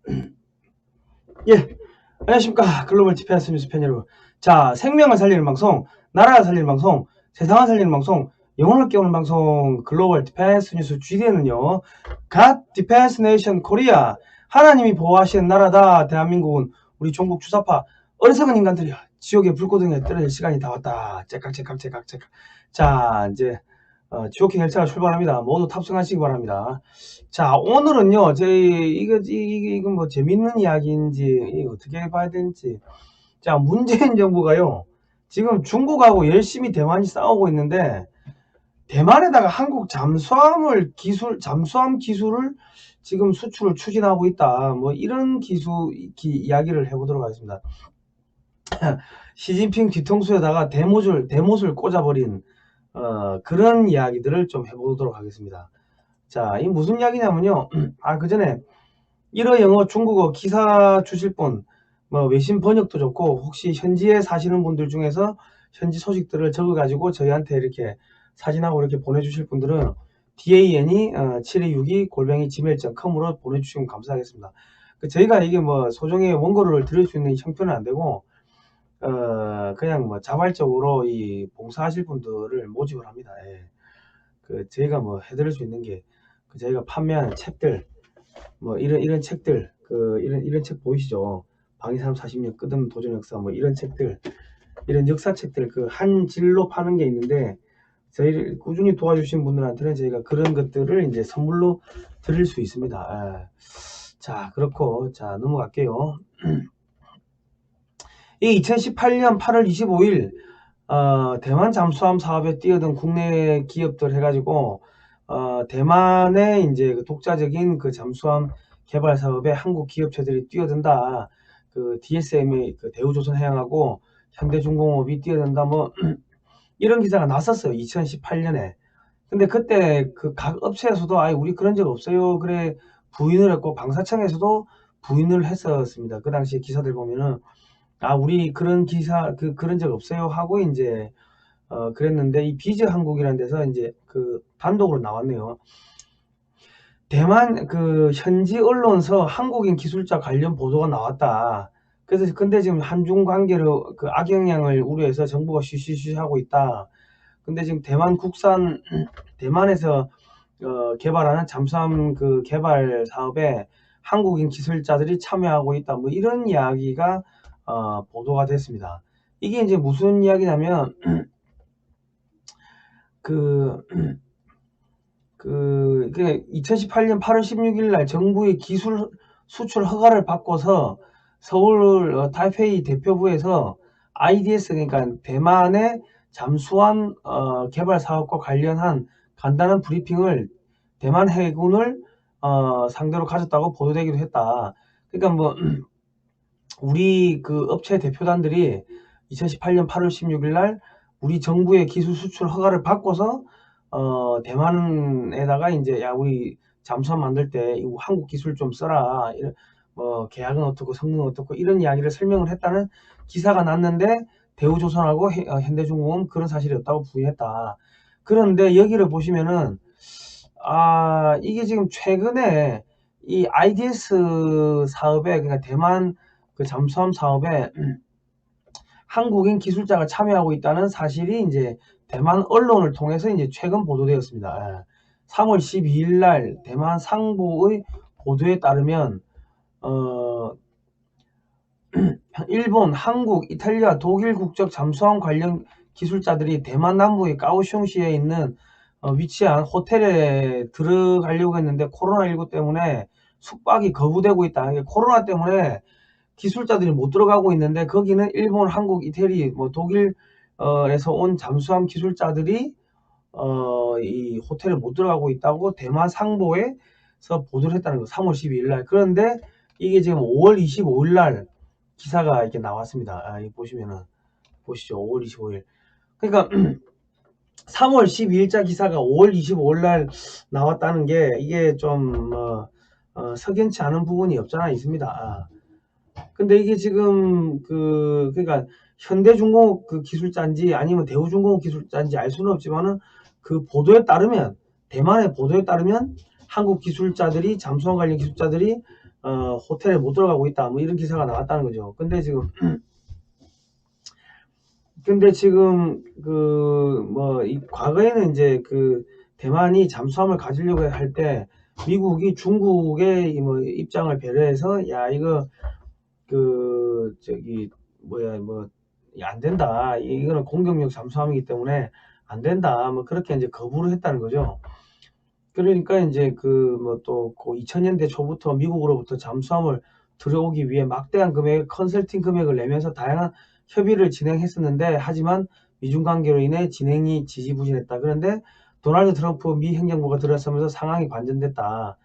예, 안녕하십니까. 글로벌 TPS 뉴스 팬 여러분. 자, 생명을 살리는 방송, 나라를 살리는 방송, 세상을 살리는 방송, 영혼을 깨우는 방송, 글로벌 디펜스 뉴스 GDN은요, God Defense Nation Korea, 하나님이 보호하시는 나라다. 대한민국은 우리 종북 주사파 어리석은 인간들이야. 지옥의 불꽃등에 떨어질 시간이 다 왔다. 째깍. 자, 이제 지옥행 열차가 출발합니다. 모두 탑승하시기 바랍니다. 자, 오늘은요, 이건 뭐 재밌는 이야기인지, 이거 어떻게 봐야 되는지. 자, 문재인 정부가요, 지금 중국하고 열심히 대만이 싸우고 있는데, 대만에다가 한국 잠수함 기술을 지금 수출을 추진하고 있다. 뭐, 이런 이야기를 해보도록 하겠습니다. 시진핑 뒤통수에다가 대못을 꽂아버린, 그런 이야기들을 좀 해보도록 하겠습니다. 자, 이 무슨 이야기냐면요. 그 전에 일어 영어 중국어 기사 주실 분, 뭐 외신 번역도 좋고, 혹시 현지에 사시는 분들 중에서 현지 소식들을 적어가지고 저희한테 이렇게 사진하고 이렇게 보내주실 분들은 dan7262@gmail.com으로 보내주시면 감사하겠습니다. 저희가 이게 뭐 소정의 원고를 드릴 수 있는 형편은 안 되고, 그냥 뭐 자발적으로 이 봉사하실 분들을 모집을 합니다. 예. 저희가 뭐 해드릴 수 있는 게, 저희가 판매하는 책들, 뭐 이런 책들, 이런 책 보이시죠? 방위산 40년 끝없는 도전 역사, 뭐 이런 책들, 이런 역사책들 한 질로 파는 게 있는데, 저희를 꾸준히 도와주신 분들한테는 저희가 그런 것들을 이제 선물로 드릴 수 있습니다. 자, 그렇고, 자, 넘어갈게요. 이 2018년 8월 25일 대만 잠수함 사업에 뛰어든 국내 기업들 해가지고 대만의 이제 독자적인 잠수함 개발 사업에 한국 기업체들이 뛰어든다. DSM의 대우조선해양하고 현대중공업이 뛰어든다. 뭐 이런 기사가 났었어요. 2018년에. 근데 그때 각 업체에서도 우리 그런 적 없어요. 그래 부인을 했고, 방사청에서도 부인을 했었습니다. 그 당시에 기사들 보면은 우리 그런 그런 적 없어요 하고 이제 그랬는데, 이 비즈 한국이라는 데서 이제 단독으로 나왔네요. 대만 현지 언론서 한국인 기술자 관련 보도가 나왔다. 그래서 근데 지금 한중 관계를 악영향을 우려해서 정부가 쉬쉬쉬 하고 있다. 근데 지금 대만에서 개발하는 잠수함 개발 사업에 한국인 기술자들이 참여하고 있다. 뭐 이런 이야기가 보도가 됐습니다. 이게 이제 무슨 이야기냐면 2018년 8월 16일 날 정부의 기술 수출 허가를 받고서 서울 타이페이 대표부에서 IDS, 그러니까 대만의 잠수함 개발 사업과 관련한 간단한 브리핑을 대만 해군을 상대로 가졌다고 보도되기도 했다. 그러니까 뭐 우리 업체 대표단들이 2018년 8월 16일 날 우리 정부의 기술 수출 허가를 받고서 대만에다가 이제 우리 잠수함 만들 때 이거 한국 기술 좀 써라, 뭐 계약은 어떻고 성능은 어떻고 이런 이야기를 설명을 했다는 기사가 났는데, 대우조선하고 현대중공업 그런 사실이 없다고 부인했다. 그런데 여기를 보시면은 이게 지금 최근에 이 IDS 사업에, 그러니까 대만 잠수함 사업에 한국인 기술자가 참여하고 있다는 사실이 이제 대만 언론을 통해서 이제 최근 보도되었습니다. 3월 12일 날 대만 상보의 보도에 따르면 일본, 한국, 이탈리아, 독일 국적 잠수함 관련 기술자들이 대만 남부의 까오슝시에 있는 위치한 호텔에 들어가려고 했는데 코로나19 때문에 숙박이 거부되고 있다. 코로나 때문에 기술자들이 못 들어가고 있는데, 거기는 일본, 한국, 이태리, 뭐 독일에서 온 잠수함 기술자들이 이 호텔에 못 들어가고 있다고 대만 상보에서 보도를 했다는 거, 3월 12일 날. 그런데 이게 지금 5월 25일 날 기사가 이렇게 나왔습니다. 보시면은 보시죠. 5월 25일. 그러니까 3월 12일자 기사가 5월 25일 날 나왔다는 게, 이게 좀 석연치 않은 부분이 없잖아 있습니다. 근데 이게 지금 그러니까 현대중공업 기술자인지 아니면 대우중공업 기술자인지 알 수는 없지만은, 보도에 따르면, 대만의 보도에 따르면 한국 기술자들이, 잠수함 관련 기술자들이 호텔에 못 들어가고 있다. 뭐 이런 기사가 나왔다는 거죠. 근데 지금 과거에는 이제 그 대만이 잠수함을 가지려고 할 때 미국이 중국의 뭐 입장을 배려해서 야 이거 그 저기 뭐야 뭐 안 된다. 이거는 공격용 잠수함이기 때문에 안 된다. 뭐 그렇게 이제 거부를 했다는 거죠. 그러니까 이제 그 뭐 또 2000년대 초부터 미국으로부터 잠수함을 들여오기 위해 막대한 금액의 컨설팅 금액을 내면서 다양한 협의를 진행했었는데 하지만 미중 관계로 인해 진행이 지지부진했다. 그런데 도널드 트럼프 미 행정부가 들어서면서 상황이 반전됐다.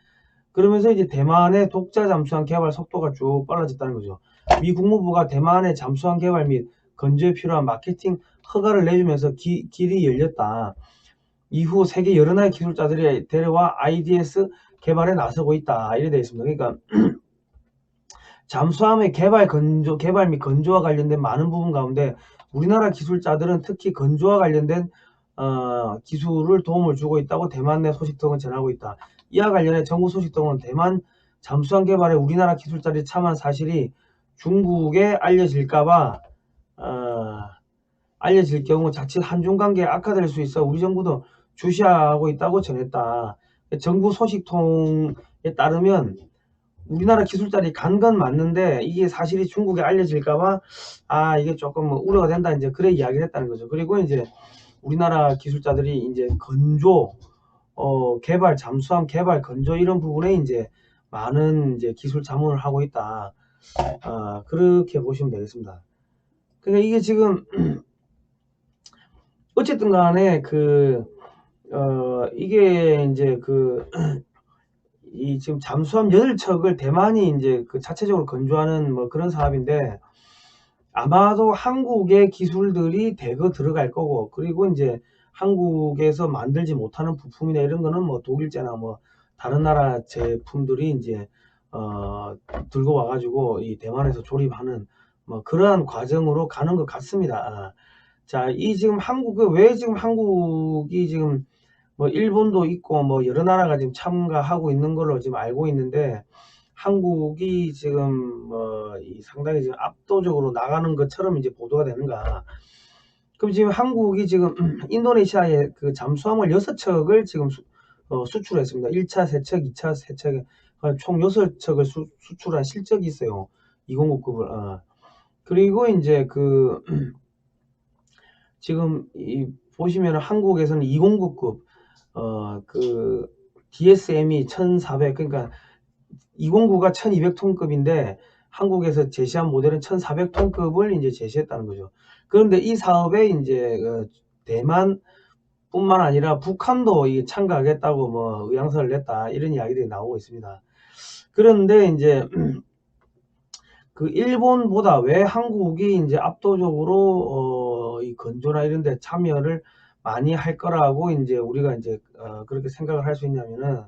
그러면서 이제 대만의 독자 잠수함 개발 속도가 쭉 빨라졌다는 거죠. 미 국무부가 대만의 잠수함 개발 및 건조에 필요한 마케팅 허가를 내주면서 길이 열렸다. 이후 세계 여러 나라의 기술자들이 데려와 IDS 개발에 나서고 있다. 이래 되어 있습니다. 그러니까 잠수함의 개발 및 건조와 관련된 많은 부분 가운데 우리나라 기술자들은 특히 건조와 관련된 기술을 도움을 주고 있다고 대만 내 소식통은 전하고 있다. 이와 관련해 정부 소식통은 대만 잠수함 개발에 우리나라 기술자들이 참여한 사실이 중국에 알려질까봐 알려질 경우 자칫 한중 관계가 악화될 수 있어 우리 정부도 주시하고 있다고 전했다. 정부 소식통에 따르면 우리나라 기술자들이 간 건 맞는데 이게 사실이 중국에 알려질까봐 이게 조금 우려가 된다. 이제 그래 이야기를 했다는 거죠. 그리고 이제 우리나라 기술자들이 이제 건조 개발, 잠수함 개발, 건조 이런 부분에 이제 많은 이제 기술 자문을 하고 있다. 그렇게 보시면 되겠습니다. 그러니까 이게 지금 어쨌든 간에 이게 이제 이 지금 잠수함 8척을 대만이 이제 그 자체적으로 건조하는 뭐 그런 사업인데 아마도 한국의 기술들이 대거 들어갈 거고 그리고 이제 한국에서 만들지 못하는 부품이나 이런 거는 뭐 독일제나 뭐 다른 나라 제품들이 이제 들고 와가지고 이 대만에서 조립하는 뭐 그러한 과정으로 가는 것 같습니다. 자, 이 지금 왜 지금 한국이 지금 뭐 일본도 있고 뭐 여러 나라가 지금 참가하고 있는 걸로 지금 알고 있는데 한국이 지금 상당히 지금 압도적으로 나가는 것처럼 이제 보도가 되는가. 그럼 지금 한국이 지금 인도네시아에 그 잠수함을 6척을 지금 수출했습니다. 1차 세척, 2차 세척 총 6척을 수출한 실적이 있어요. 209급을. 그리고 이제 지금 보시면 한국에서는 209급 DSM이 1400 그러니까 209가 1200톤급인데 한국에서 제시한 모델은 1400톤급을 이제 제시했다는 거죠. 그런데 이 사업에 이제 대만뿐만 아니라 북한도 참가하겠다고 뭐 의향서를 냈다 이런 이야기들이 나오고 있습니다. 그런데 이제 그 일본보다 왜 한국이 이제 압도적으로 이 건조나 이런 데 참여를 많이 할 거라고 이제 우리가 이제 그렇게 생각을 할 수 있냐면은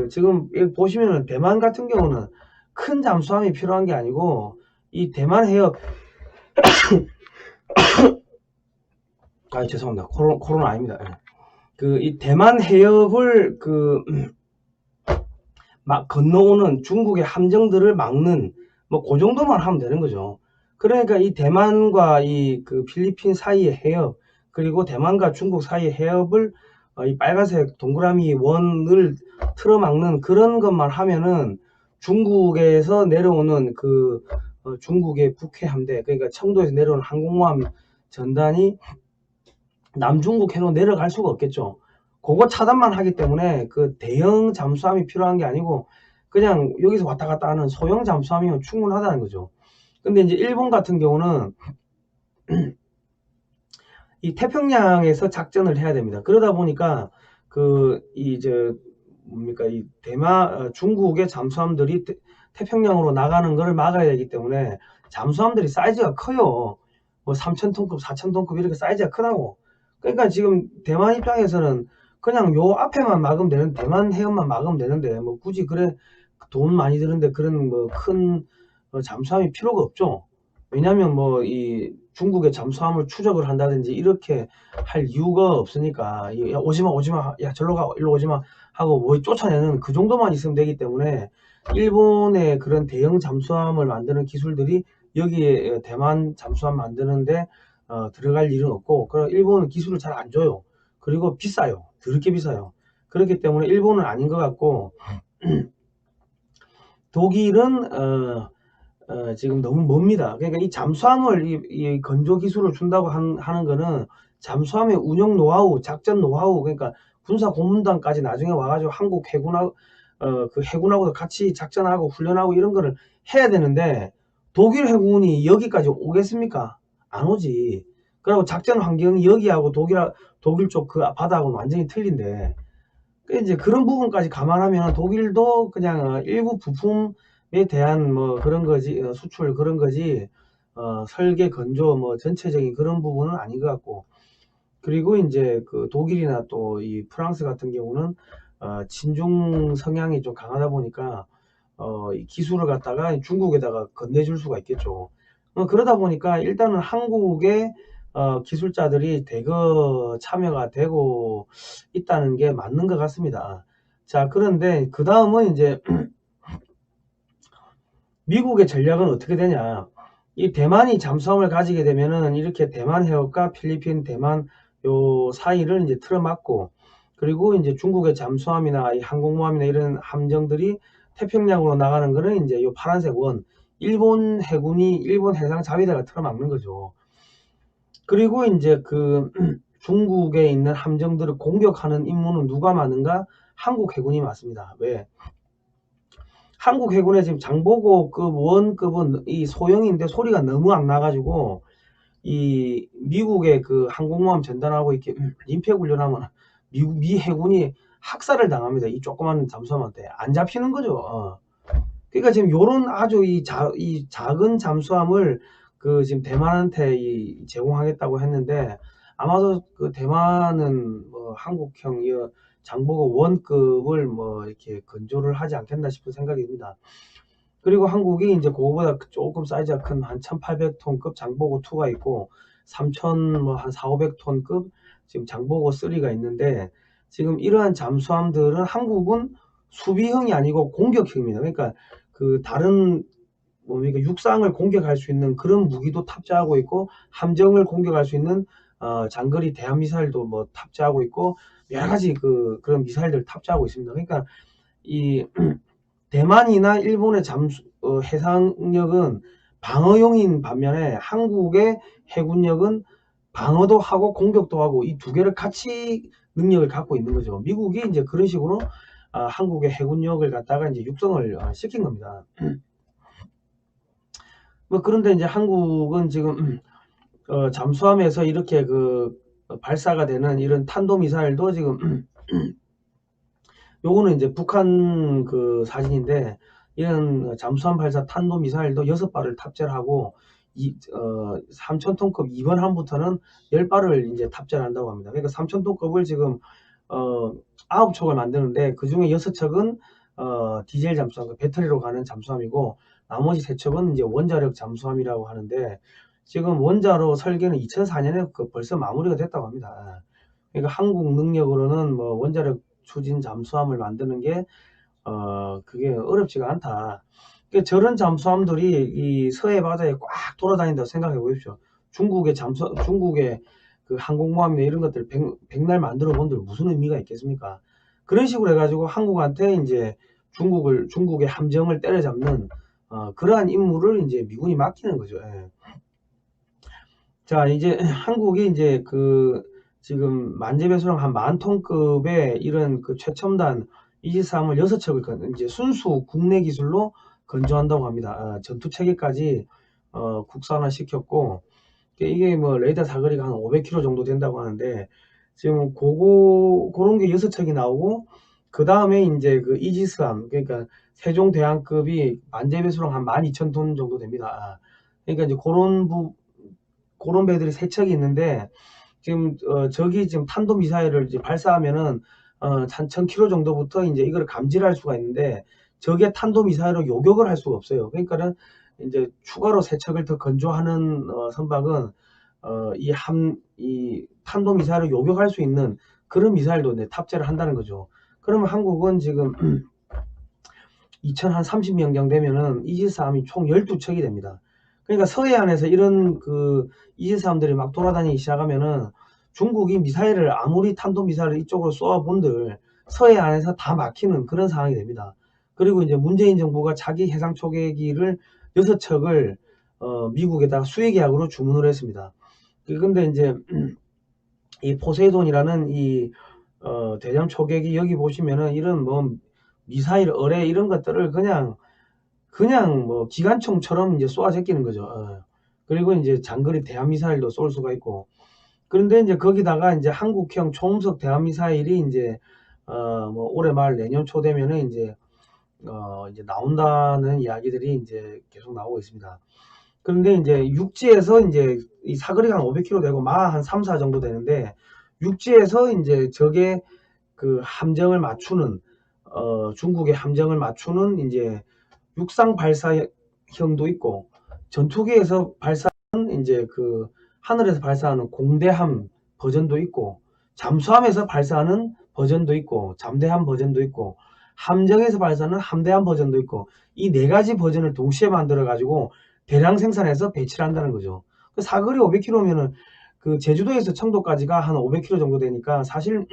지금 여기 보시면은 대만 같은 경우는 큰 잠수함이 필요한 게 아니고 이 대만 해역 죄송합니다. 코로나 아닙니다. 이 대만 해역을 막 건너오는 중국의 함정들을 막는 뭐 그 정도만 하면 되는 거죠. 그러니까 이 대만과 이 필리핀 사이의 해협 그리고 대만과 중국 사이의 해협을 이 빨간색 동그라미 원을 틀어막는 그런 것만 하면은 중국에서 내려오는 중국의 북해 함대 그러니까 청도에서 내려오는 항공모함 전단이 남중국 해로 내려갈 수가 없겠죠. 그거 차단만 하기 때문에 대형 잠수함이 필요한 게 아니고 그냥 여기서 왔다 갔다 하는 소형 잠수함이면 충분하다는 거죠. 근데 이제 일본 같은 경우는 이 태평양에서 작전을 해야 됩니다. 그러다 보니까 이 중국의 잠수함들이 태평양으로 나가는 것을 막아야 되기 때문에 잠수함들이 사이즈가 커요. 뭐 3000톤급, 4000톤급 이렇게 사이즈가 크다고. 그러니까 지금 대만 입장에서는 그냥 요 앞에만 막으면 되는 대만 해협만 막으면 되는데 뭐 굳이 돈 많이 드는데 그런 뭐 큰 잠수함이 필요가 없죠. 왜냐하면 뭐 이 중국의 잠수함을 추적을 한다든지 이렇게 할 이유가 없으니까 야 오지마 야 절로 가 일로 오지마 하고 뭐 쫓아내는 그 정도만 있으면 되기 때문에 일본의 그런 대형 잠수함을 만드는 기술들이 여기에 대만 잠수함 만드는데 들어갈 일은 없고, 그럼 일본은 기술을 잘 안 줘요. 그리고 비싸요. 더럽게 비싸요. 그렇기 때문에 일본은 아닌 것 같고 독일은 지금 너무 멉니다. 그러니까 이 잠수함을 이 건조 기술을 준다고 하는 거는 잠수함의 운영 노하우, 작전 노하우, 그러니까 군사 고문단까지 나중에 와가지고 한국 해군하고 그 해군하고도 같이 작전하고 훈련하고 이런 거를 해야 되는데 독일 해군이 여기까지 오겠습니까? 안 오지. 그리고 작전 환경이 여기하고 독일 쪽 그 바다하고는 완전히 틀린데, 이제 그런 부분까지 감안하면 독일도 그냥 일부 부품에 대한 뭐 그런 거지, 수출 그런 거지, 설계 건조 뭐 전체적인 그런 부분은 아닌 것 같고. 그리고 이제 그 독일이나 또 이 프랑스 같은 경우는 친중 성향이 좀 강하다 보니까 이 기술을 갖다가 중국에다가 건네줄 수가 있겠죠. 그러다 보니까 일단은 한국의 기술자들이 대거 참여가 되고 있다는 게 맞는 것 같습니다. 자, 그런데 그 다음은 이제 미국의 전략은 어떻게 되냐. 이 대만이 잠수함을 가지게 되면은 이렇게 대만 해역과 필리핀, 대만 요 사이를 이제 틀어막고, 그리고 이제 중국의 잠수함이나 이 항공모함이나 이런 함정들이 태평양으로 나가는 거는 이제 요 파란색 원, 일본 해군이, 일본 해상 자위대가 틀어막는 거죠. 그리고 이제 그 중국에 있는 함정들을 공격하는 임무는 누가 맡는가? 한국 해군이 맡습니다. 왜? 한국 해군의 지금 장보고급 원급은 이 소형인데 소리가 너무 안 나가지고 이 미국의 그 항공모함 전단하고 이렇게 임팩훈련하면 미 해군이 학살을 당합니다. 이 조그만 잠수함한테 안 잡히는 거죠. 그러니까 지금 요런 아주 이 작은 잠수함을 그 지금 대만한테 제공하겠다고 했는데, 아마도 그 대만은 뭐 한국형 이 장보고 원급을 뭐 이렇게 건조를 하지 않겠나 싶은 생각이 듭니다. 그리고 한국이 이제 그거보다 조금 사이즈가 큰 한 1800톤급 장보고 2가 있고 3000 뭐 한 4,500톤급 지금 장보고 3가 있는데, 지금 이러한 잠수함들은 한국은 수비형이 아니고 공격형입니다. 그러니까 그 다른 뭡니까 육상을 공격할 수 있는 그런 무기도 탑재하고 있고, 함정을 공격할 수 있는 장거리 대함 미사일도 뭐 탑재하고 있고, 여러 가지 그런 미사일들 탑재하고 있습니다. 그러니까 이 대만이나 일본의 해상력은 방어용인 반면에 한국의 해군력은 방어도 하고 공격도 하고 이 두 개를 같이 능력을 갖고 있는 거죠. 미국이 이제 그런 식으로 한국의 해군력을 갖다가 이제 육성을 시킨 겁니다. 뭐 그런데 이제 한국은 지금 잠수함에서 이렇게 그 발사가 되는 이런 탄도미사일도 지금 요거는 이제 북한 그 사진인데, 이런 잠수함 발사 탄도미사일도 6발을 탑재를 하고 3000톤급 2번 함부터는 10발을 이제 탑재를 한다고 합니다. 그러니까 3000톤급을 지금 9척을 만드는데 그 중에 6척은 디젤 잠수함, 배터리로 가는 잠수함이고, 나머지 3척은 이제 원자력 잠수함이라고 하는데, 지금 원자로 설계는 2004년에 벌써 마무리가 됐다고 합니다. 그러니까 한국 능력으로는 뭐 원자력 추진 잠수함을 만드는 게 그게 어렵지가 않다. 그러니까 저런 잠수함들이 이 서해 바다에 꽉 돌아다닌다고 생각해 보십시오. 중국의 그 항공모함이나 이런 것들 백날 만들어 본들 무슨 의미가 있겠습니까? 그런 식으로 해가지고 한국한테 이제 중국의 함정을 때려잡는 그러한 임무를 이제 미군이 맡기는 거죠. 예. 자, 이제 한국이 이제 지금 만재배수량 한 10,000톤급의 이런 그 최첨단 이지스함을 6척을 이제 순수 국내 기술로 건조한다고 합니다. 전투 체계까지 국산화 시켰고, 이게 뭐 레이더 사거리가 한 500km 정도 된다고 하는데, 지금 그런 게 6척이 나오고, 그 다음에 이제 그 이지스함, 그러니까 세종대왕급이 만재배수량 한 12,000톤 정도 됩니다. 그러니까 이제 그런 배들이 3척이 있는데, 지금 저기 지금 탄도 미사일을 이제 발사하면은 한 1000km 정도부터 이제 이걸 감지할 수가 있는데, 저게 탄도 미사일로 요격을 할 수가 없어요. 그러니까는 이제 추가로 3척을 더 건조하는 선박은 이 탄도 미사일을 요격할 수 있는 그런 미사일도 이제 탑재를 한다는 거죠. 그러면 한국은 지금 2030년경 되면은 이지스함이 총 12척이 됩니다. 그러니까 서해안에서 이런 그 이지스함들이 막 돌아다니기 시작하면은 중국이 미사일을 아무리 탄도미사일을 이쪽으로 쏘아본들 서해안에서 다 막히는 그런 상황이 됩니다. 그리고 이제 문재인 정부가 자기 해상 초계기를 6척을 미국에다가 수의계약으로 주문을 했습니다. 근데 이제 이 포세이돈이라는 이 대잠 초계기 여기 보시면은 이런 뭐 미사일 어뢰 이런 것들을 그냥 뭐 기관총처럼 이제 쏘아 제끼는 거죠. 그리고 이제 장거리 대한미사일도 쏠 수가 있고. 그런데 이제 거기다가 이제 한국형 초음속 대한미사일이 이제 뭐 올해 말 내년 초 되면은 이제 이제 나온다는 이야기들이 이제 계속 나오고 있습니다. 그런데 이제 육지에서 이제 이 사거리가 한 500km 되고 마하 한 3, 4 정도 되는데 육지에서 이제 적의 그 함정을 맞추는 중국의 함정을 맞추는 이제 육상 발사형도 있고 전투기에서 발사하는 이제 그 하늘에서 발사하는 공대함 버전도 있고 잠수함에서 발사하는 버전도 있고 잠대함 버전도 있고 함정에서 발사하는 함대함 버전도 있고 이 네 가지 버전을 동시에 만들어 가지고 대량 생산해서 배치를 한다는 거죠. 사거리 500km면은 그 제주도에서 청도까지가 한 500km 정도 되니까 사실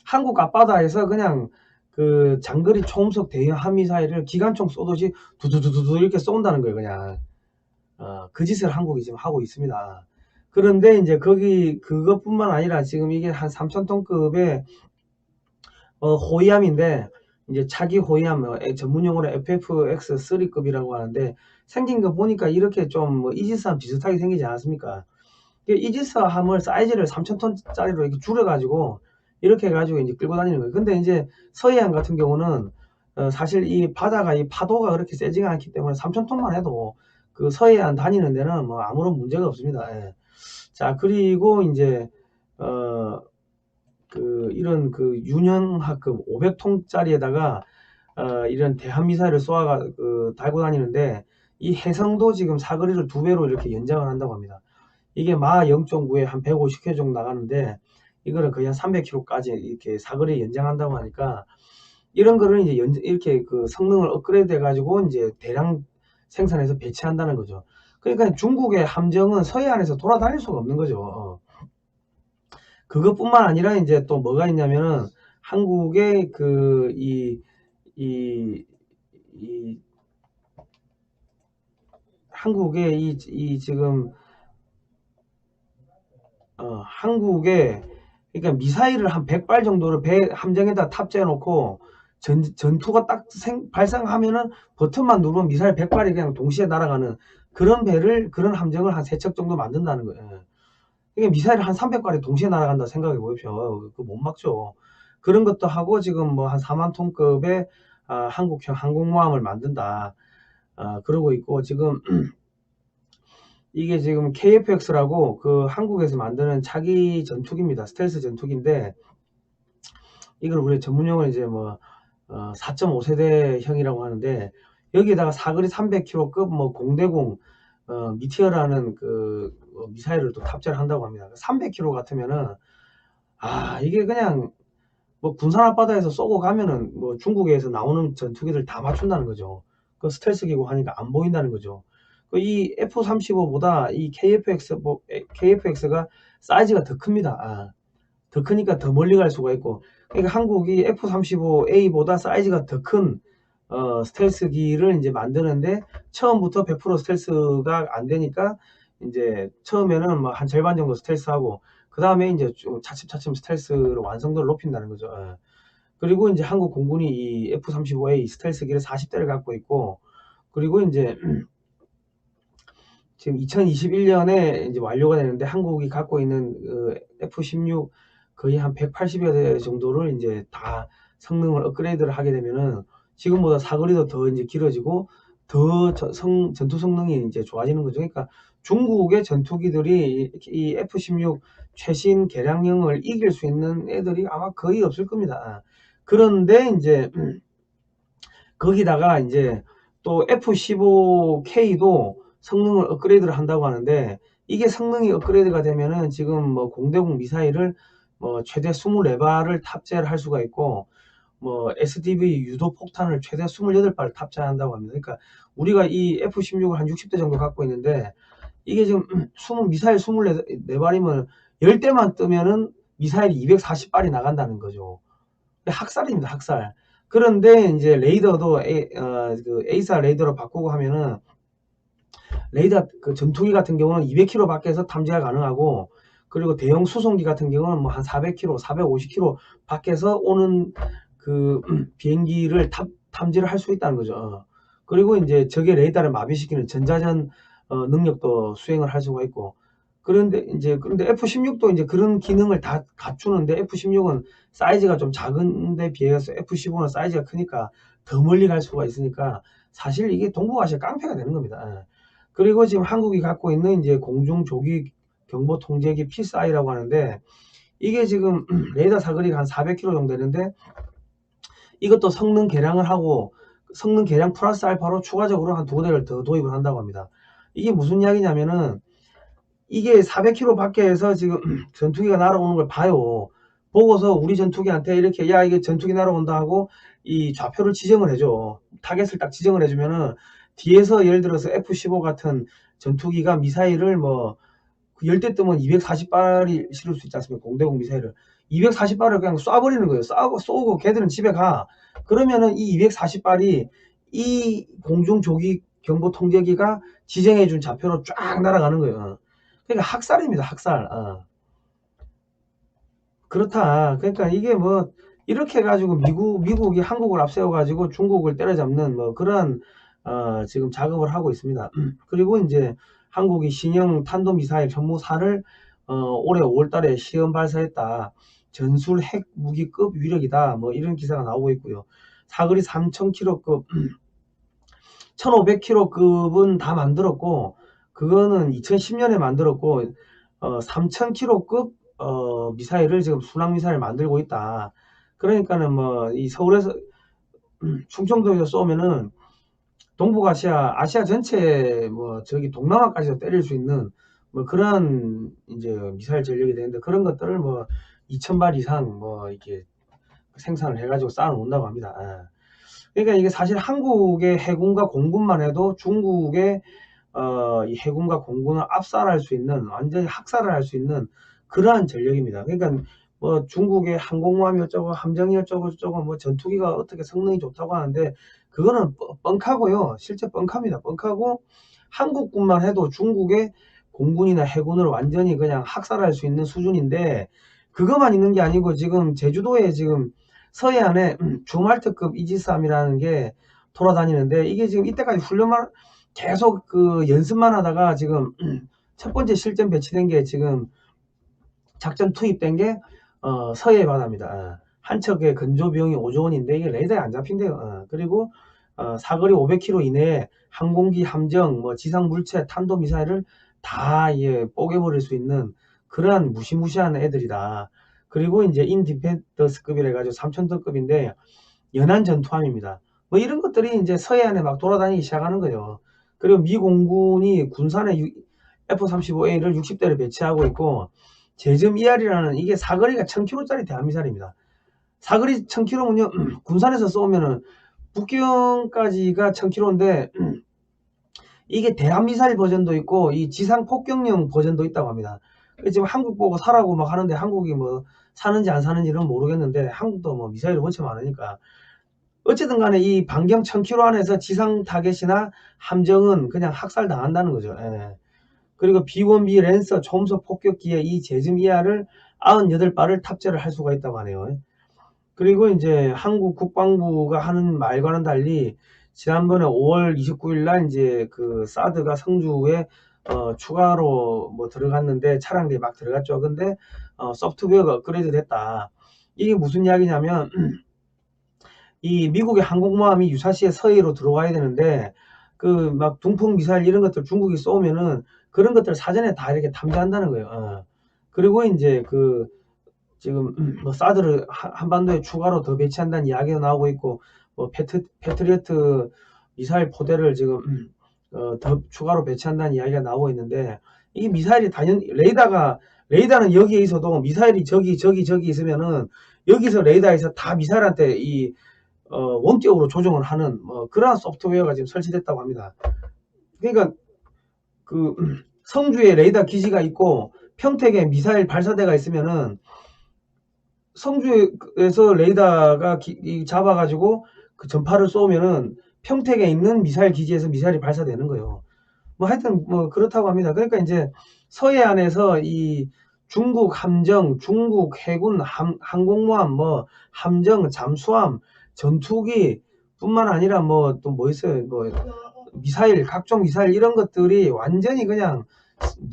한국 앞바다에서 그냥 그 장거리 초음속 대형 항미사일을 기관총 쏘듯이 두두두두 이렇게 쏜다는 거예요. 그냥 그 짓을 한국이 지금 하고 있습니다. 그런데 이제 거기 그것뿐만 아니라 지금 이게 한 3,000톤급의 호위함인데 이제 차기 호위함 전문용어로 FFX3급이라고 하는데 생긴 거 보니까 이렇게 좀 뭐 이지스함 비슷하게 생기지 않았습니까? 이지스함을 사이즈를 3,000톤짜리로 이렇게 줄여가지고 이렇게 해가지고 이제 끌고 다니는 거예요. 근데 이제 서해안 같은 경우는 사실 이 바다가 이 파도가 그렇게 세지가 않기 때문에 3,000톤만 해도 그 서해안 다니는 데는 뭐 아무런 문제가 없습니다. 예. 자, 그리고 이제 이런 그 유년하급 500톤짜리에다가 이런 대한미사일을 쏘아가 달고 다니는데 이 해성도 지금 사거리를 2배로 이렇게 연장을 한다고 합니다. 이게 마 0.9에 한 150km 정도 나가는데 이거를 거의 한 300km까지 이렇게 사거리 연장한다고 하니까 이런 거를 이제 이렇게 그 성능을 업그레이드 해가지고 이제 대량 생산해서 배치한다는 거죠. 그러니까 중국의 함정은 서해안에서 돌아다닐 수가 없는 거죠. 그것뿐만 아니라 이제 또 뭐가 있냐면은 한국의 한국의 지금 한국에 그러니까 미사일을 한 100발 정도를 배 함정에다 탑재해 놓고 전투가 딱 발생하면은 버튼만 누르면 미사일 100발이 그냥 동시에 날아가는 그런 그런 함정을 한 3척 정도 만든다는 거예요. 이게 미사일 한 300발이 동시에 날아간다 생각해 보십시오. 그거 못 막죠. 그런 것도 하고 지금 뭐 한 4만 톤급의 한국형 항공모함을 만든다. 그러고 있고 지금 이게 지금 KF-X라고 그 한국에서 만드는 차기 전투기입니다. 스텔스 전투기인데 이걸 우리 전문용어로 이제 뭐 4.5세대형이라고 하는데 여기에다가 사거리 300km급 뭐 공대공 미티어라는 그 미사일을 또 탑재를 한다고 합니다. 300km 같으면은 이게 그냥 뭐 군산 앞바다에서 쏘고 가면은 뭐 중국에서 나오는 전투기들 다 맞춘다는 거죠. 그 스텔스기고 하니까 안 보인다는 거죠. 이 F-35보다 이 KF-X가 사이즈가 더 큽니다. 더 크니까 더 멀리 갈 수가 있고, 그러니까 한국이 F-35A보다 사이즈가 더 큰 스텔스기를 이제 만드는데 처음부터 100% 스텔스가 안 되니까 이제 처음에는 뭐 한 절반 정도 스텔스하고 그 다음에 이제 좀 차츰차츰 스텔스로 완성도를 높인다는 거죠. 그리고 이제 한국 공군이 이 F-35A 스텔스기를 40대를 갖고 있고, 그리고 이제 지금 2021년에 이제 완료가 되는데 한국이 갖고 있는 F-16 거의 한 180여 대 정도를 이제 다 성능을 업그레이드를 하게 되면은 지금보다 사거리도 더 이제 길어지고 더 전투 성능이 이제 좋아지는 거죠. 그러니까 중국의 전투기들이 이 F-16 최신 개량형을 이길 수 있는 애들이 아마 거의 없을 겁니다. 그런데 이제 거기다가 이제 또 F-15K도 성능을 업그레이드를 한다고 하는데 이게 성능이 업그레이드가 되면은 지금 뭐 공대공 미사일을 뭐 최대 24발을 탑재를 할 수가 있고, 뭐 SDV 유도 폭탄을 최대 28발 탑재한다고 합니다. 그러니까 우리가 이 F-16을 한 60대 정도 갖고 있는데, 이게 지금 미사일 24발이면 10대만 뜨면은 미사일이 240발이 나간다는 거죠. 학살입니다, 학살. 그런데 이제 레이더도 그 A사 레이더로 바꾸고 하면은, 레이더 그 전투기 같은 경우는 200km 밖에서 탐지가 가능하고, 그리고 대형 수송기 같은 경우는 뭐 한 400km, 450km 밖에서 오는 그 비행기를 탐지를 할 수 있다는 거죠. 그리고 이제 적의 레이더를 마비시키는 전자전 능력도 수행을 할 수가 있고, 그런데 F-16도 이제 그런 기능을 다 갖추는데, F-16은 사이즈가 좀 작은데 비해서 F-15는 사이즈가 크니까 더 멀리 갈 수가 있으니까 사실 이게 동북아시아 깡패가 되는 겁니다. 그리고 지금 한국이 갖고 있는 이제 공중 조기 경보 통제기 필사이라고 하는데, 이게 지금 레이더 사거리가 한 400km 정도 되는데, 이것도 성능 개량을 하고, 성능 개량 플러스 알파로 추가적으로 한 2대를 더 도입을 한다고 합니다. 이게 무슨 이야기냐면은, 이게 400km 밖에서 지금 전투기가 날아오는 걸 봐요. 보고서 우리 전투기한테 이렇게, 야, 이게 전투기 날아온다 하고 이 좌표를 지정을 해줘. 타겟을 딱 지정을 해주면은, 뒤에서 예를 들어서 F-15 같은 전투기가 미사일을 뭐 10대 뜨면 240발이 실을 수 있지 않습니까? 공대공 미사일을 240발을 그냥 쏴버리는 거예요. 쏘고 걔들은 집에 가. 그러면은 이 240발이 이 공중 조기 경보 통제기가 지정해 준 좌표로 쫙 날아가는 거예요. 그러니까 학살입니다, 학살. 그렇다. 그러니까 이게 뭐 이렇게 해가지고 미국이 한국을 앞세워가지고 중국을 때려잡는 뭐 그런 지금 작업을 하고 있습니다. 그리고 이제 한국이 신형 탄도미사일 현무4를 올해 5월달에 시험 발사했다. 전술 핵 무기급 위력이다. 뭐 이런 기사가 나오고 있고요. 사거리 3000km급, 1500km급은 다 만들었고, 그거는 2010년에 만들었고, 3000km급 미사일을 지금 순항 미사일 만들고 있다. 그러니까는 뭐 이 서울에서 충청도에서 쏘면은 동북아시아, 아시아 전체 뭐 저기 동남아까지도 때릴 수 있는 뭐 그런 이제 미사일 전력이 되는데, 그런 것들을 뭐 2000발 이상 뭐 이렇게 생산을 해가지고 쌓아놓는다고 합니다. 그러니까 이게 사실 한국의 해군과 공군만 해도 중국의 이 해군과 공군을 압살할 수 있는, 완전히 학살을 할 수 있는 그러한 전력입니다. 그러니까 뭐 중국의 항공모함이 어쩌고 함정이 어쩌고 저쩌고 뭐 전투기가 어떻게 성능이 좋다고 하는데, 그거는 뻥카고요. 실제 뻥카입니다. 뻥카고, 한국군만 해도 중국의 공군이나 해군을 완전히 그냥 학살할 수 있는 수준인데, 그것만 있는 게 아니고 지금 제주도에 지금 서해안에 주말트급 이지스함이라는 게 돌아다니는데, 이게 지금 이때까지 훈련만 계속 그 연습만 하다가 지금 첫 번째 실전 배치된 게 지금 작전 투입된 게 서해 바다입니다. 한 척의 건조 비용이 5조 원인데 이게 레이더에 안 잡힌대요. 그리고 사거리 500km 이내에 항공기, 함정, 뭐 지상 물체, 탄도 미사일을 다 뽀개버릴 수 있는 그러한 무시무시한 애들이다. 그리고 이제 인디펜더스급이라 해가지고 3000톤급인데 연안 전투함입니다. 뭐 이런 것들이 이제 서해안에 막 돌아다니기 시작하는 거예요. 그리고 미 공군이 군산에 F-35A를 60대를 배치하고 있고, 제점 ER이라는 이게 사거리가 1000km짜리 대한미사일입니다. 사거리 1000km면요, 군산에서 쏘면은 북경까지가 1000km인데 이게 대한미사일 버전도 있고 이 지상 폭격용 버전도 있다고 합니다. 지금 한국 보고 사라고 막 하는데, 한국이 뭐 사는지 안 사는지는 모르겠는데, 한국도 뭐 미사일이 원체 많으니까 어쨌든 간에 이 반경 1000km 안에서 지상 타겟이나 함정은 그냥 학살 당한다는 거죠. 그리고 B1B 랜서 초음속 폭격기에 이 제즘 이하를 98발을 탑재를 할 수가 있다고 하네요. 그리고 이제 한국 국방부가 하는 말과는 달리, 지난번에 5월 29일 날 이제 그 사드가 성주에 추가로 뭐 들어갔는데, 차량들이 막 들어갔죠. 근데 소프트웨어가 업그레이드 됐다. 이게 무슨 이야기냐면, 이 미국의 항공모함이 유사시에 서해로 들어와야 되는데, 그 막 둥풍 미사일 이런 것들 중국이 쏘면은 그런 것들 사전에 다 이렇게 탐지한다는 거예요. 그리고 이제 그 지금 뭐 사드를 한반도에 추가로 더 배치한다는 이야기가 나오고 있고, 뭐 패트리어트 미사일 포대를 지금 더 추가로 배치한다는 이야기가 나오고 있는데, 이게 미사일이 당연히 레이더는 여기에 있어도 미사일이 저기 있으면은 여기서 레이더에서 다 미사일한테 원격으로 조정을 하는 그러한 소프트웨어가 지금 설치됐다고 합니다. 그러니까 그 성주에 레이더 기지가 있고 평택에 미사일 발사대가 있으면은 성주에서 레이더가 잡아가지고 그 전파를 쏘면은 평택에 있는 미사일 기지에서 미사일이 발사되는 거예요. 뭐 하여튼 뭐 그렇다고 합니다. 그러니까 이제 서해안에서 이 중국 함정, 중국 해군 항공모함, 뭐 함정, 잠수함, 전투기 뿐만 아니라 뭐 또 뭐 있어요. 뭐 미사일, 각종 미사일 이런 것들이 완전히 그냥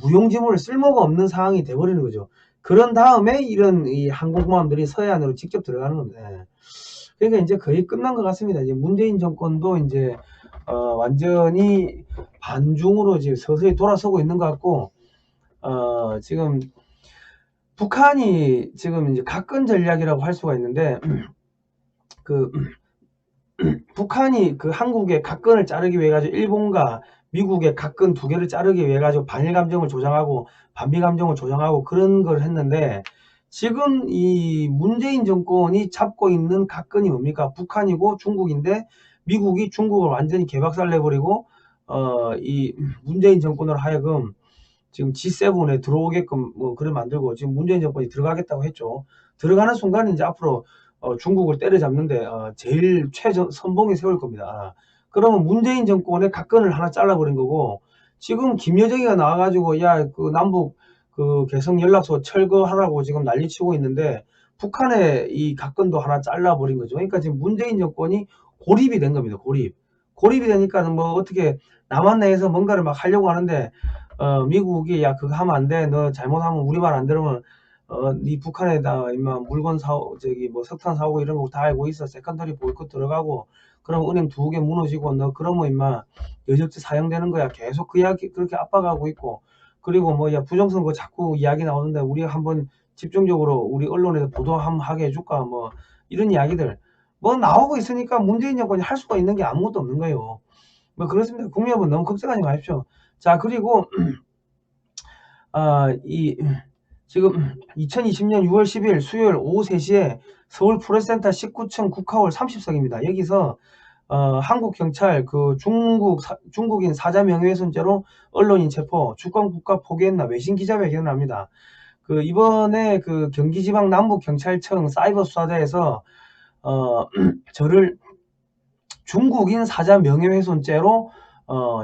무용지물 쓸모가 없는 상황이 돼버리는 거죠. 그런 다음에 이런 이 항공모함들이 서해안으로 직접 들어가는 겁니다. 그러니까 이제 거의 끝난 것 같습니다. 이제 문재인 정권도 이제 완전히 반중으로 이제 서서히 돌아서고 있는 것 같고, 지금 북한이 지금 이제 각근 전략이라고 할 수가 있는데, 북한이 그 한국의 각근을 자르기 위해 가지고 일본과 미국의 각근 두 개를 자르기 위해 가지고 반일 감정을 조장하고 반미 감정을 조장하고 그런 걸 했는데, 지금 이 문재인 정권이 잡고 있는 각근이 뭡니까? 북한이고 중국인데, 미국이 중국을 완전히 개박살 내버리고 이 문재인 정권으로 하여금 지금 G7에 들어오게끔 뭐 그래 만들고, 지금 문재인 정권이 들어가겠다고 했죠. 들어가는 순간 이제 앞으로 중국을 때려잡는데 제일 선봉에 세울 겁니다. 그러면 문재인 정권의 각근을 하나 잘라버린 거고, 지금 김여정이가 나와가지고 야 그 남북 그 개성 연락소 철거하라고 지금 난리치고 있는데, 북한의 이 각근도 하나 잘라버린 거죠. 그러니까 지금 문재인 정권이 고립이 된 겁니다. 고립이 되니까 뭐 어떻게 남한 내에서 뭔가를 막 하려고 하는데, 미국이 야 그거 하면 안 돼. 너 잘못하면 우리 말 안 들으면 네 북한에다 임마 물건 저기 뭐 석탄 사오고 이런 거 다 알고 있어. 세컨더리 보이콧 들어가고 그럼 은행 2개 무너지고 너 그러면 임마 여적지 사형되는 거야. 계속 그 이야기 그렇게 압박하고 있고, 그리고 뭐 야 부정선거 자꾸 이야기 나오는데 우리 한번 집중적으로 우리 언론에서 보도 한번 하게 해줄까, 뭐 이런 이야기들 뭐 나오고 있으니까 문재인 정권이 할 수가 있는 게 아무것도 없는 거예요. 뭐 그렇습니다. 국민 여러분 너무 걱정하지 마십시오. 자, 그리고 지금 2020년 6월 10일 수요일 오후 3시에 서울 프레스센터 19층 국화홀 30석입니다. 여기서 한국경찰 그 중국인 사자 명예훼손죄로 언론인 체포, 주권 국가 포기했나 외신 기자회견을 합니다. 그 이번에 그 경기지방 남부경찰청 사이버수사대에서 저를 중국인 사자 명예훼손죄로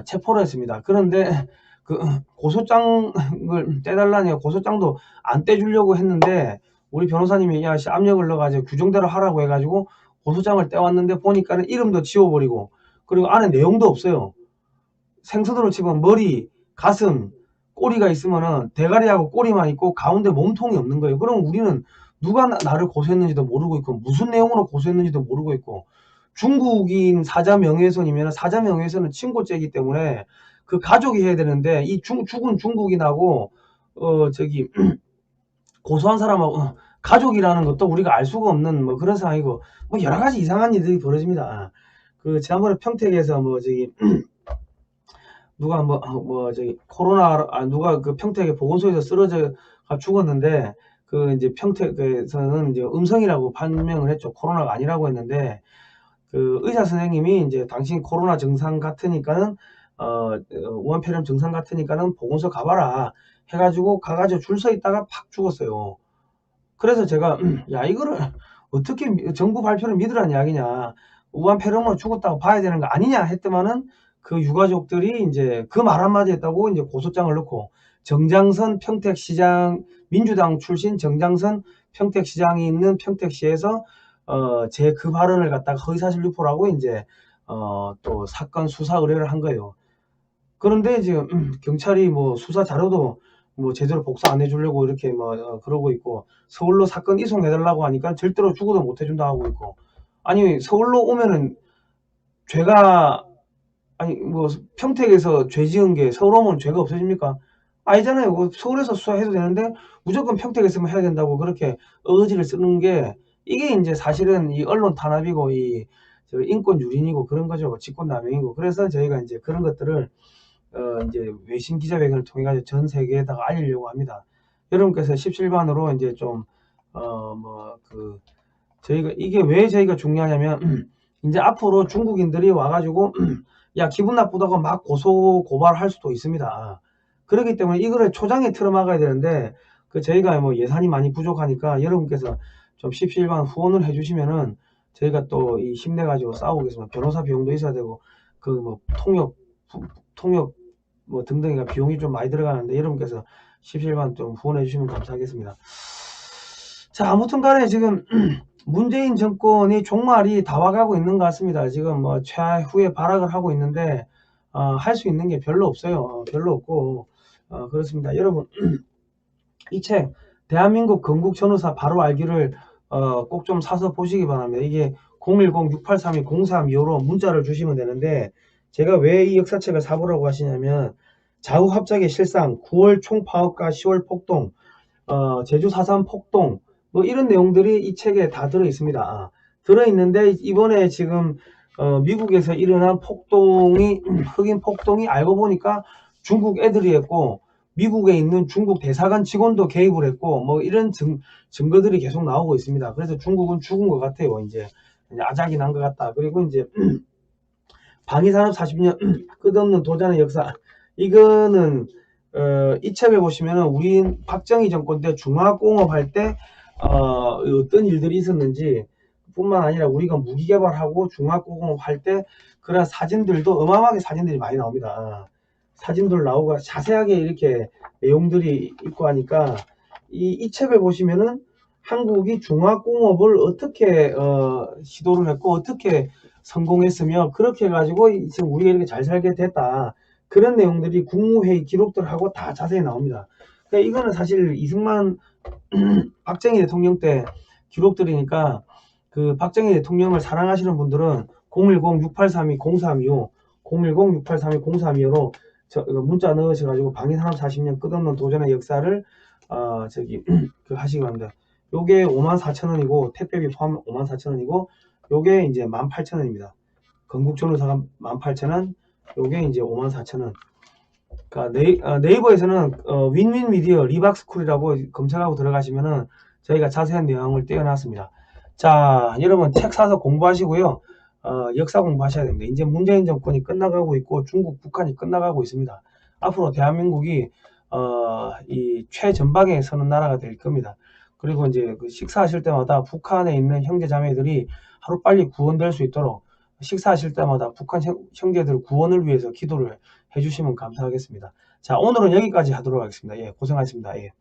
체포를 했습니다. 그런데 그 고소장을 떼달라니 고소장도 안 떼주려고 했는데, 우리 변호사님이 야 압력을 넣어가지고 규정대로 하라고 해가지고 고소장을 떼왔는데 보니까는 이름도 지워버리고, 그리고 안에 내용도 없어요. 생선으로 치면 머리, 가슴, 꼬리가 있으면은 대가리하고 꼬리만 있고 가운데 몸통이 없는 거예요. 그럼 우리는 누가 나를 고소했는지도 모르고 있고 무슨 내용으로 고소했는지도 모르고 있고, 중국인 사자 명예훼손이면 사자 명예훼손은 친고죄이기 때문에 그 가족이 해야 되는데, 이 죽은 중국인하고 저기 고소한 사람하고 가족이라는 것도 우리가 알 수가 없는 뭐 그런 상황이고, 뭐 여러 가지 이상한 일들이 벌어집니다. 그 지난번에 평택에서 뭐 저기 누가 뭐 저기 코로나 누가 그 평택에 보건소에서 쓰러져 죽었는데, 그 이제 평택에서는 이제 음성이라고 판명을 했죠. 코로나가 아니라고 했는데, 그 의사 선생님이 이제 당신 코로나 증상 같으니까는 우한폐렴 증상 같으니까는 보건소 가봐라 해가지고 가가지고 줄 서 있다가 팍 죽었어요. 그래서 제가 야 이거를 어떻게 정부 발표를 믿으라는 이야기냐, 우한폐렴으로 죽었다고 봐야 되는 거 아니냐 했더만은 그 유가족들이 이제 그 말 한마디 했다고 이제 고소장을 넣고, 정장선 평택시장 민주당 출신 정장선 평택시장이 있는 평택시에서 제 그 발언을 갖다가 허위사실 유포라고 이제 또 사건 수사 의뢰를 한 거예요. 그런데 지금 경찰이 뭐 수사 자료도 뭐 제대로 복사 안 해주려고 이렇게 뭐 그러고 있고, 서울로 사건 이송해달라고 하니까 절대로 죽어도 못 해준다 하고 있고, 아니 서울로 오면은 죄가 아니 뭐 평택에서 죄 지은 게 서울 오면 죄가 없어집니까? 아니잖아요. 서울에서 수사해도 되는데 무조건 평택에서만 해야 된다고 그렇게 어거지를 쓰는 게, 이게 이제 사실은 이 언론 탄압이고 이 인권 유린이고 그런 거죠. 직권남용이고. 그래서 저희가 이제 그런 것들을 이제 외신 기자회견을 통해 가지고 전 세계에다가 알리려고 합니다. 여러분께서 17반으로 이제 좀 저희가 이게 왜 저희가 중요하냐면 이제 앞으로 중국인들이 와가지고 야 기분 나쁘다고 막 고발할 수도 있습니다. 그렇기 때문에 이거를 초장에 틀어막아야 되는데 저희가 뭐 예산이 많이 부족하니까 여러분께서 좀 17반 후원을 해주시면은 저희가 또 이 힘내가지고 싸우겠습니다. 변호사 비용도 있어야 되고 뭐 통역 뭐 등등이가 비용이 좀 많이 들어가는데 여러분께서 17반 좀 후원해 주시면 감사하겠습니다. 자, 아무튼 간에 지금 문재인 정권이 종말이 다 와가고 있는 것 같습니다. 지금 뭐 최후의 발악을 하고 있는데 할 수 있는 게 별로 없어요. 별로 없고 그렇습니다. 여러분 이 책 대한민국 건국 전후사 바로 알기를 꼭 좀 사서 보시기 바랍니다. 이게 010-683-0325로 문자를 주시면 되는데 제가 왜 이 역사책을 사보라고 하시냐면 자국합작의 실상, 9월 총파업과 10월 폭동, 제주 4.3 폭동 뭐 이런 내용들이 이 책에 다 들어 있습니다. 들어 있는데 이번에 지금 미국에서 일어난 폭동이 흑인 폭동이 알고 보니까 중국 애들이 했고 미국에 있는 중국 대사관 직원도 개입을 했고 뭐 이런 증거들이 계속 나오고 있습니다. 그래서 중국은 죽은 것 같아요. 이제 아작이 난 것 같다. 그리고 이제 방위산업 40년 끝없는 도전의 역사 이거는 이 책을 보시면은 우리 박정희 정권 때 중화공업 할 때 어떤 일들이 있었는지 뿐만 아니라 우리가 무기 개발하고 중화공업 할 때 그런 사진들도 어마어마하게 사진들이 많이 나옵니다. 사진들 나오고 자세하게 이렇게 내용들이 있고 하니까 이 책을 보시면은 한국이 중화공업을 어떻게 시도를 했고 어떻게 성공했으며 그렇게 해가지고 지금 우리가 이렇게 잘 살게 됐다. 그런 내용들이 국무회의 기록들하고 다 자세히 나옵니다. 그러니까 이거는 사실 이승만 박정희 대통령 때 기록들이니까 그 박정희 대통령을 사랑하시는 분들은 010-683-0325 010-683-0325로 문자 넣으셔가지고 방위산업 40년 끝없는 도전의 역사를 하시기 바랍니다. 요게 54,000원이고 택배비 포함 54,000원이고 요게 이제 18,000원입니다. 건국전후사가 18,000원, 요게 이제 54,000원. 그러니까 네이버에서는 윈윈 미디어 리박스쿨이라고 검색하고 들어가시면은 저희가 자세한 내용을 떼어놨습니다. 자, 여러분 책 사서 공부하시고요. 역사 공부하셔야 됩니다. 이제 문재인 정권이 끝나가고 있고 중국, 북한이 끝나가고 있습니다. 앞으로 대한민국이 이 최전방에 서는 나라가 될 겁니다. 그리고 이제 그 식사하실 때마다 북한에 있는 형제 자매들이 하루빨리 구원될 수 있도록 식사하실 때마다 북한 형제들 구원을 위해서 기도를 해주시면 감사하겠습니다. 자, 오늘은 여기까지 하도록 하겠습니다. 예, 고생하셨습니다. 예.